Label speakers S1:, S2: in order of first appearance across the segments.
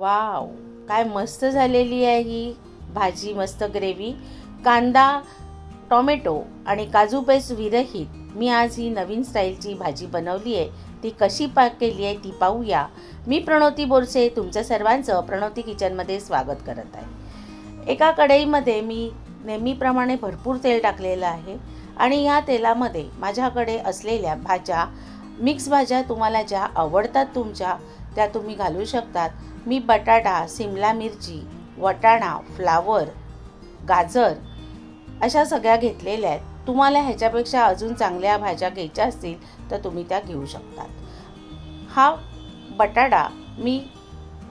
S1: Wow, काय मस्त झालेली आहे ही भाजी. मस्त ग्रेव्ही, कांदा, टोमॅटो आणि काजू पेस्ट विरहित मी आज ही नवीन स्टाईलची भाजी बनवली आहे. ती कशी केली आहे ती पाहूया. मी प्रणोती बोरसे तुमचं सर्वांचं प्रणोती किचनमध्ये स्वागत करत आहे. एका कढईमध्ये मी नेहमीप्रमाणे भरपूर तेल टाकलेलं आहे आणि या तेलामध्ये माझ्याकडे असलेल्या भाज्या, मिक्स भाज्या तुम्हाला ज्या आवडतात तुमच्या त्या तुम्ही घालू शकतात. मी बटाटा, सिमला मिरची, वाटाणा, फ्लावर, गाजर अशा सगळ्या घेतलेल्या आहेत. तुम्हाला ह्याच्यापेक्षा अजून चांगल्या भाज्या घ्यायच्या असतील तर तुम्ही त्या घेऊ शकतात. हा बटाटा मी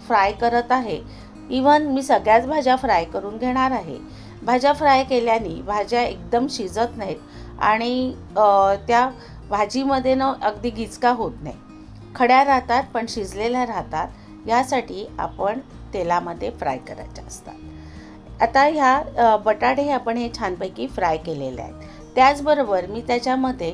S1: फ्राय करत आहे. इवन मी सगळ्याच भाज्या फ्राय करून घेणार आहे. भाज्या फ्राय केल्याने भाज्या एकदम शिजत नाहीत आणि त्या भाजीमध्ये अगदी गिचका होत नाही. खड्या राहतात पण शिजलेल्या राहतात. यासाठी आपण तेलामध्ये फ्राय करायच्या असतात. आता ह्या बटाटे आपण हे छानपैकी फ्राय केलेले आहेत. त्याचबरोबर मी त्याच्यामध्ये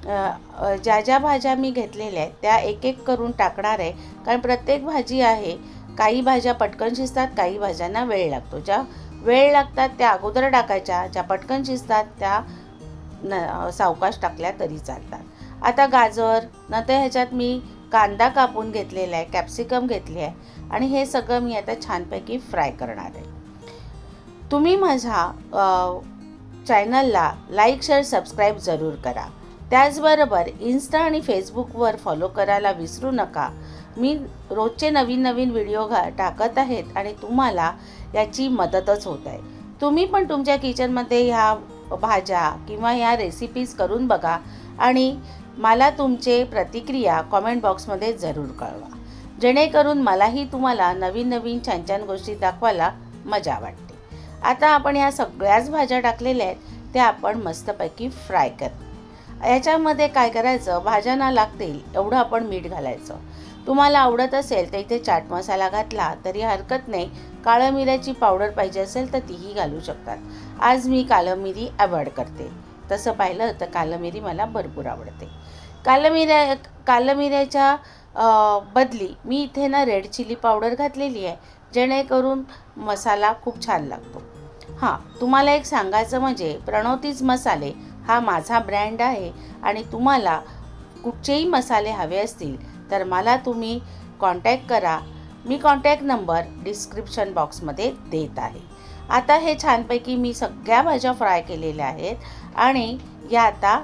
S1: ज्या ज्या भाज्या मी घेतलेल्या आहेत त्या एक एक करून टाकणार आहे. कारण प्रत्येक भाजी आहे, काही भाज्या पटकन शिजतात, काही भाज्यांना वेळ लागतो. ज्या वेळ लागतात त्या अगोदर टाकायच्या, ज्या पटकन शिजतात त्या सावकाश टाकल्या तरी चालतात. आता गाजर, नंतर ह्याच्यात मी कांदा कापून घेतलेला आहे, कॅप्सिकम घेतली आहे आणि हे सगळं मी आता छानपैकी फ्राय करणार आहे. तुम्ही माझ्या चॅनलला लाईक, शेअर, सबस्क्राईब जरूर करा. त्याचबरोबर इन्स्टा आणि फेसबुकवर फॉलो करायला विसरू नका. मी रोजचे नवीन नवीन व्हिडिओ टाकत आहेत आणि तुम्हाला याची मदतच होत आहे. तुम्ही पण तुमच्या किचनमध्ये ह्या भाज्या किंवा ह्या रेसिपीज करून बघा आणि मला तुमचे प्रतिक्रिया कॉमेंट बॉक्समध्ये जरूर कळवा, जेणेकरून मलाही तुम्हाला नवीन नवीन छान छान गोष्टी दाखवायला मजा वाटते. आता आपण ह्या सगळ्याच भाज्या टाकलेल्या आहेत त्या आपण मस्तपैकी फ्राय कर. याच्यामध्ये काय करायचं, भाज्यांना लागतील एवढं आपण मीठ घालायचं. तुम्हाला आवडत असेल तर इथे चाट मसाला घातला तरी हरकत नाही. काळं मिऱ्याची पावडर पाहिजे असेल तर तीही घालू शकतात. आज मी काळं मिरी अवॉइड करते. तसं पाहिलं तर काळं मिरी मला भरपूर आवडते. काळं मिऱ्याच्या बदली मी इथे रेड चिली पावडर घातलेली आहे, जेणेकरून मसाला खूप छान लागतो. हां, तुम्हाला एक सांगायचं म्हणजे प्रणोतीज मसाले हा माझा ब्रँड आहे आणि तुम्हाला कुठचेही मसाले हवे असतील तर मला तुम्ही कॉन्टॅक्ट करा. मी कॉन्टॅक्ट नंबर डिस्क्रिप्शन बॉक्समध्ये देत आहे. आता हे छानपैकी मी सगळ्या भाज्या फ्राय केलेल्या आहेत आणि या आता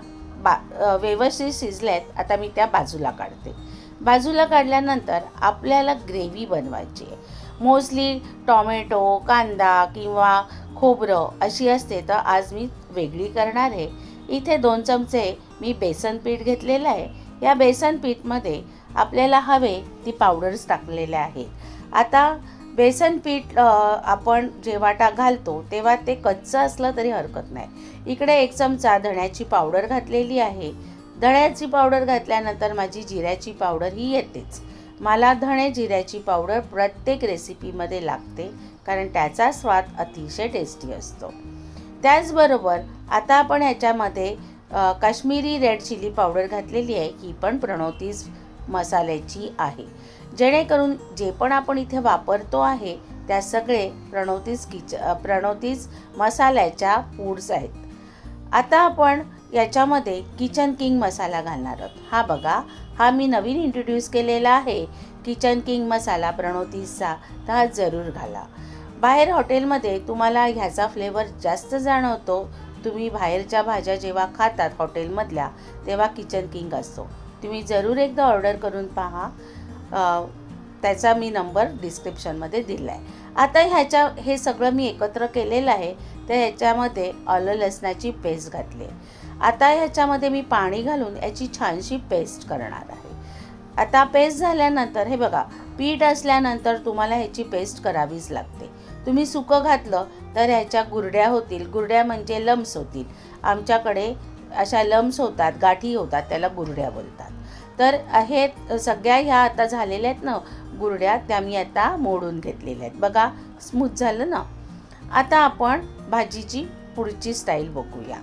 S1: व्यवस्थित शिजल्यात. आता मी त्या बाजूला काढते. बाजूला काढल्यानंतर आपल्याला ग्रेव्ही बनवायची आहे. मोस्टली टोमॅटो, कांदा किंवा खोबरं अशी असते, तर आज मी वेगळी करणार आहे. इथे 2 चमचे मी बेसन पीठ घेतलेलं आहे. या बेसन पीठमध्ये आपल्याला हवे ती पावडर्स टाकलेल्या आहेत. आता बेसन पीठ आपण जेव्हा घालतो तेव्हा ते कच्चं असलं तरी हरकत नाही. इकडे 1 चमचा धण्याची पावडर घातलेली आहे. धण्याची पावडर घातल्यानंतर माझी जिऱ्याची पावडर ही येतेच. मला धणे जिऱ्याची पावडर प्रत्येक रेसिपीमध्ये लागते, कारण त्याचा स्वाद अतिशय टेस्टी असतो. त्याचबरोबर आता आपण ह्याच्यामध्ये काश्मीरी रेड चिली पावडर घातलेली आहे. ही पण प्रणोतीज मसाल्याची आहे, जेणेकरून जे पण आपण इथे वापरतो आहे त्या सगळे प्रणोतीज मसाल्याच्या फूड्स आहेत. आता आपण याच्यामध्ये किचन किंग मसाला घालणार आहोत. हा बघा, हा मी नवीन इंट्रोड्यूस केलेला आहे किचन किंग मसाला प्रणोतीजचा, तर हा जरूर घाला. बाहेर हॉटेलमध्ये तुम्हाला ह्याचा फ्लेवर जास्त जाणवतो. तुम्ही बाहेरच्या भाज्या जेव्हा खातात हॉटेलमधल्या तेव्हा किचन किंग असतो. तुम्ही जरूर एकदा ऑर्डर करून पहा. त्याचा मी नंबर डिस्क्रिप्शनमध्ये दिला आहे. आता हे सगळं मी एकत्र केलेलं आहे. तर ह्याच्यामध्ये आलं लसणाची पेस्ट घातली आहे. आता ह्याच्यामध्ये मी पाणी घालून याची छानशी पेस्ट करणार आहे. आता पेस्ट झाल्यानंतर हे बघा, पीठ असल्यानंतर तुम्हाला ह्याची पेस्ट करावीच लागते. तुम्ही सुकं घातलं तर ह्याच्या गुरड्या होतील. गुरड्या म्हणजे लम्स होतील. आमच्याकडे अशा लम्स होतात, गाठी होतात, त्याला गुरड्या बोलतात. तर हे सगळ्या ह्या आता झालेल्या आहेत ना गुरड्या, त्या मी आता मोडून घेतलेल्या आहेत. बघा, स्मूथ झालं ना. आता आपण भाजीची पुढची स्टाईल बघूया.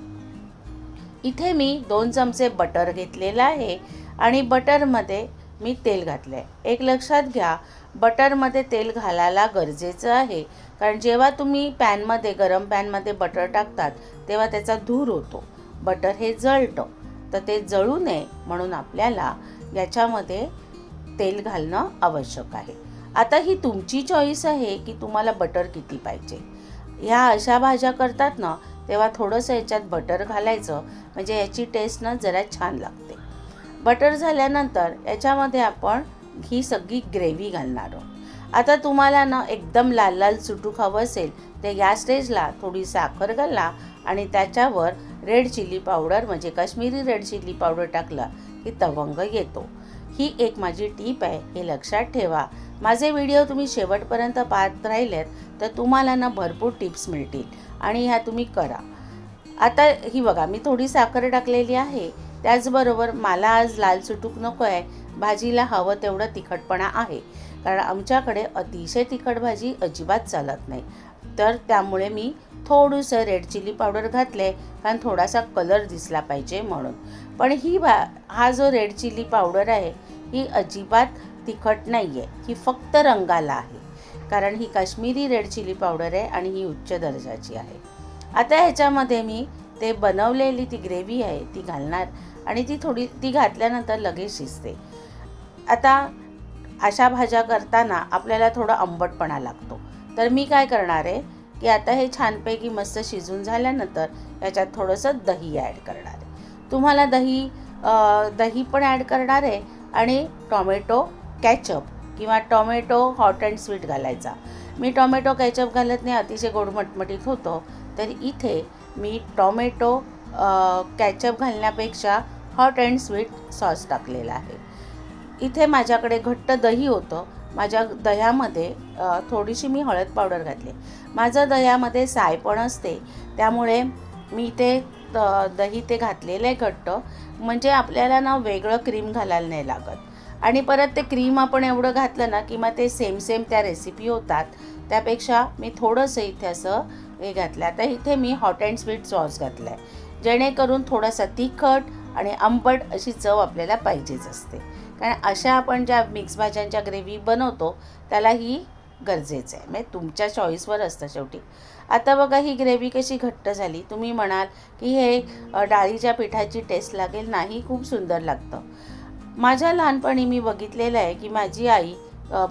S1: इथे मी 2 चमचे बटर घेतलेलं आहे आणि बटरमध्ये मी तेल घातलं आहे. एक लक्षात घ्या, बटरमध्ये तेल घालायला गरजेचं आहे, कारण जेव्हा तुम्ही गरम पॅनमध्ये बटर टाकतात तेव्हा त्याचा धूर होतो, बटर हे जळतं. तर ते जळू नये म्हणून आपल्याला याच्यामध्ये तेल घालणं आवश्यक आहे. आता ही तुमची चॉईस आहे की तुम्हाला बटर किती पाहिजे. ह्या अशा भाज्या करतात ना तेव्हा थोडंसं याच्यात बटर घालायचं, म्हणजे याची टेस्ट ना जरा छान लागते. बटर झाल्यानंतर याच्यामध्ये आपण ही सगळी ग्रेव्ही घालणार आहोत. आता तुम्हाला ना एकदम लाल लाल सुटूक हवं असेल तर या स्टेजला थोडी साखर घाला आणि त्याच्यावर रेड चिली पावडर म्हणजे काश्मीरी रेड चिली पावडर टाकला की तवंग येतो. ही एक माझी टीप आहे, हे लक्षात ठेवा. माझे व्हिडिओ तुम्ही शेवटपर्यंत पाहत राहिलेत तर तुम्हाला ना भरपूर टिप्स मिळतील आणि ह्या तुम्ही करा. आता ही बघा, मी थोडी साखर टाकलेली आहे. त्याचबरोबर मला आज लाल सुटूक नको आहे, भाजीला हवं तेवढं तिखटपणा आहे, कारण आमच्याकडे अतिशय तिखट भाजी अजिबात चालत नाही. तर त्यामुळे मी थोडंसं रेड चिली पावडर घातले, कारण थोडासा कलर दिसला पाहिजे म्हणून. पण हा जो रेड चिली पावडर आहे ही अजिबात तिखट नाही आहे, ही फक्त रंगाला आहे, कारण ही काश्मीरी रेड चिली पावडर आहे आणि ही उच्च दर्जाची आहे. आता ह्याच्यामध्ये मी ते बनवलेली ती ग्रेव्ही आहे ती घालणार आणि ती घातल्यानंतर लगेच शिजते. आता अशा भाज्या करताना आपल्याला थोडा आंबटपणा लागतो, तर मी काय करणार आहे की आता हे छानपैकी मस्त शिजून झाल्यानंतर याच्यात थोडंसं दही ॲड करणार आहे. तुम्हाला दही पण ॲड करणार आहे आणि टॉमॅटो कॅचअप किंवा टॉमॅटो हॉट अँड स्वीट घालायचा. मी टॉमॅटो कॅचअप घालत नाही, अतिशय गोड मटमटीत होतो, तर इथे मी टॉमॅटो कॅचअप घालण्यापेक्षा हॉट अँड स्वीट सॉस टाकलेला आहे. इथे माझ्याकडे घट्ट दही होतं. माझ्या दह्यामध्ये थोडीशी मी हळद पावडर घातली. माझं दह्यामध्ये सायपण असते, त्यामुळे मी ते दही ते घातलेलं आहे घट्ट, म्हणजे आपल्याला ना वेगळं क्रीम घालायला नाही लागत. आणि परत ते क्रीम आपण एवढं घातलं ना की मग ते सेम त्या रेसिपी होतात. त्यापेक्षा मी थोडंसं इथे असं हे घातलं. आता इथे मी हॉट अँड स्वीट सॉस घातला आहे, जेणेकरून थोडासा तिखट आणि आंबट अशी चव आपल्याला पाहिजेच असते, कारण अशा आपण ज्या मिक्स भाज्यांच्या ग्रेव्ही बनवतो त्याला ही गरजेचं आहे, म्हणजे तुमच्या चॉईसवर असतं शेवटी. आता बघा ही ग्रेव्ही कशी घट्ट झाली. तुम्ही म्हणाल की हे डाळीच्या पिठाची टेस्ट लागेल, नाही, खूप सुंदर लागतं. माझ्या लहानपणी मी बघितलेलं आहे की माझी आई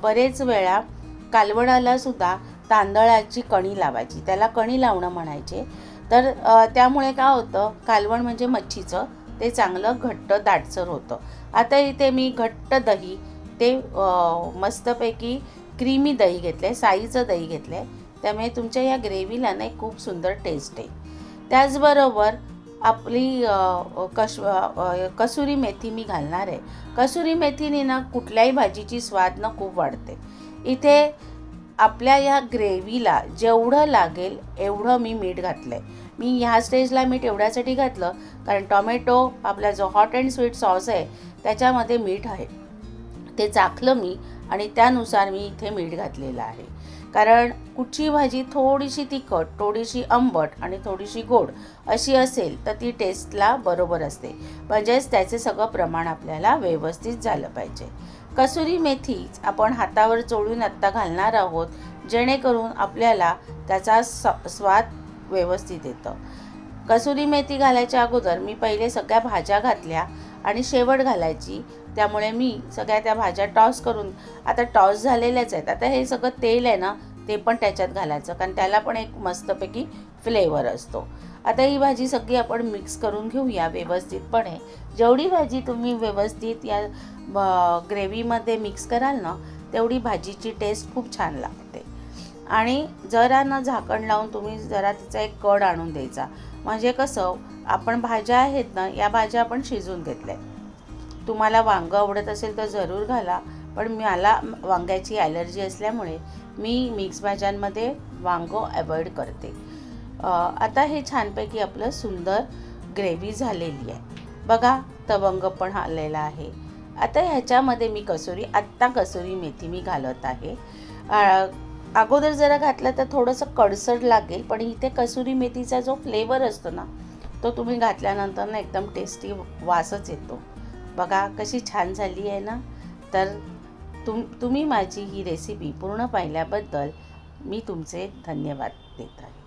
S1: बरेच वेळा कालवणाला सुद्धा तांदळाची कणी लावायची, त्याला कणी लावणं म्हणायचे. तर त्यामुळे काय होतं, कालवण म्हणजे मच्छीचं, ते चांगलं घट्ट दाटसर होतं. आता इथे मी घट्ट दही ते मस्तपैकी क्रीमी दही घेतलं आहे, साईचं दही घेतलं आहे, त्यामुळे तुमच्या या ग्रेव्हीला ना खूप सुंदर टेस्ट आहे. त्याचबरोबर आपली कसुरी मेथी मी घालणार आहे. कसुरी मेथीने ना कुठल्याही भाजीची स्वाद ना खूप वाढते. इथे आपल्या या ग्रेव्हीला जेवढं लागेल एवढं मी मीठ घातलं आहे. मी ह्या स्टेजला मीठ एवढ्यासाठी घातलं कारण टॉमॅटो आपला जो हॉट अँड स्वीट सॉस आहे त्याच्यामध्ये मीठ आहे, ते चाखलं मी आणि त्यानुसार मी इथे मीठ घातलेलं आहे. कारण कुठची भाजी थोडीशी तिखट, थोडीशी आंबट आणि थोडीशी गोड अशी असेल तर ती टेस्टला बरोबर असते, म्हणजेच त्याचे सगळं प्रमाण आपल्याला व्यवस्थित झालं पाहिजे. कसुरी मेथी आपण हातावर चोळून आत्ता घालणार आहोत, जेणेकरून आपल्याला त्याचा स्वाद व्यवस्थित येतं. कसुरी मेथी घालायच्या अगोदर मी पहिले सगळ्या भाज्या घातल्या आणि शेवट घालायची, त्यामुळे मी सगळ्या त्या भाज्या टॉस करून आता टॉस झालेल्याच आहेत. आता हे सगळं तेल आहे ना ते पण त्याच्यात घालायचं, कारण त्याला पण एक मस्तपैकी फ्लेवर असतो. आता ही भाजी सगळी आपण मिक्स करून घेऊया व्यवस्थितपणे. जेवढी भाजी तुम्ही व्यवस्थित या ग्रेव्हीमध्ये मिक्स कराल ना तेवढी भाजीची टेस्ट खूप छान लागते. आणि जरा ना झाकण लावून तुम्ही जरा तिचा एक कड आणून द्यायचा, म्हणजे कसं आपण भाज्या आहेत ना या भाज्या आपण शिजून घेतल्या. तुम्हाला वांगं आवडत असेल तर जरूर घाला, पण मला वांग्याची ॲलर्जी असल्यामुळे मी मिक्स भाज्यांमध्ये वांगं अवॉइड करते. आता हे छानपैकी आपलं सुंदर ग्रेव्ही झालेली आहे बघा, तवंग पण आलेला आहे. आता ह्याच्यामध्ये मी कसुरी मेथी मी घालत आहे. अगोदर जरा घातलं तर थोडंसं कडसड लागेल, पण इथे कसुरी मेथीचा जो फ्लेवर असतो ना तो तुम्ही घातल्यानंतर ना एकदम टेस्टी वासच येतो. बघा कशी छान झाली आहे ना. तर तुम्ही माझी ही रेसिपी पूर्ण पाहिल्याबद्दल मी तुमचे धन्यवाद देत आहे.